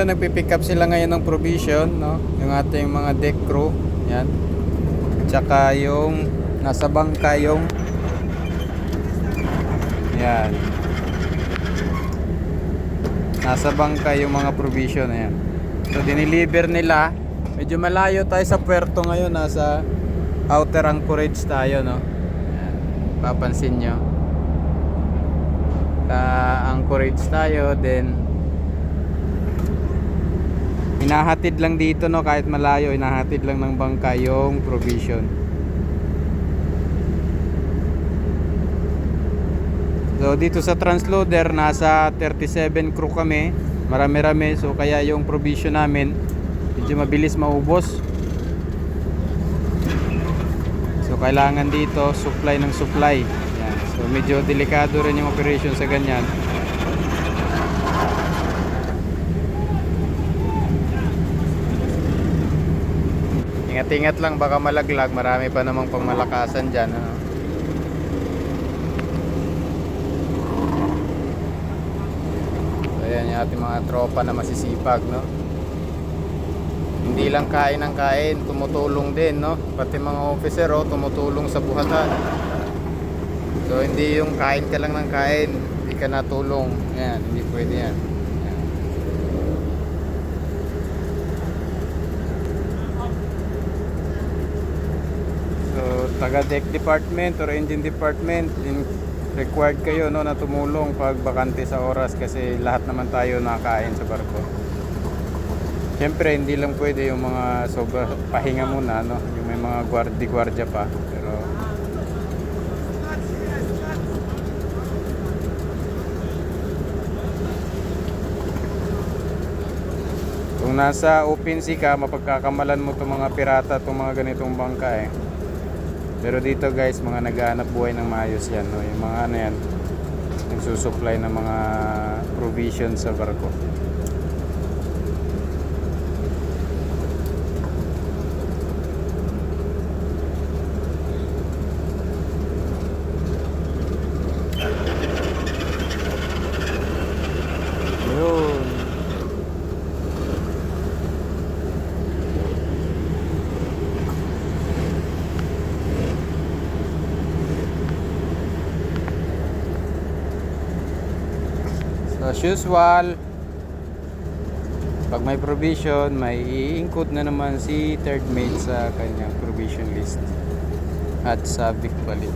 nagpipick up sila ngayon ng provision, no? Yung ating mga deck crew, yan. Tsaka yung nasa bangka yung yan. Nasa bangka yung mga provision, yan. So diniliver nila. Medyo malayo tayo sa puerto ngayon, nasa outer anchorage tayo, no? Yan. Papansin nyo. Anchorage tayo, then hinahatid lang dito, no, kahit malayo, hinahatid lang ng bangka yung provision. So dito sa transloader nasa 37 crew kami, marami-rami, so kaya yung provision namin medyo mabilis maubos. So kailangan dito supply ng supply. Yan. So medyo delikado rin yung operation sa ganyan. Ingat-ingat lang, baka malaglag, marami pa namang pangmalakasan dyan, ano? So ayan yung ating mga tropa na masisipag, no? Hindi lang kain ng kain, tumutulong din, no? Pati mga officer, oh, tumutulong sa buhatan. So hindi yung kain ka lang ng kain, hindi ka natulong. Ayan, hindi pwede yan. Taga deck department or engine department, required kayo, no, na tumulong pag bakante sa oras, kasi lahat naman tayo nakain sa barko. Siyempre hindi lang pwede yung mga sobra pahinga muna, no, yung may mga gwardiya pa, pero kung nasa open sea ka, mapagkakamalan mo itong mga pirata, itong mga ganitong bangka, eh. Pero dito guys, mga naghahanap buhay ng maayos yan, no? Yung mga ano yan, nagsusupply ng mga provisions sa barko. Yun. As usual, pag may provision, may i-include na naman si third mate sa kanyang provision list at sabik balik.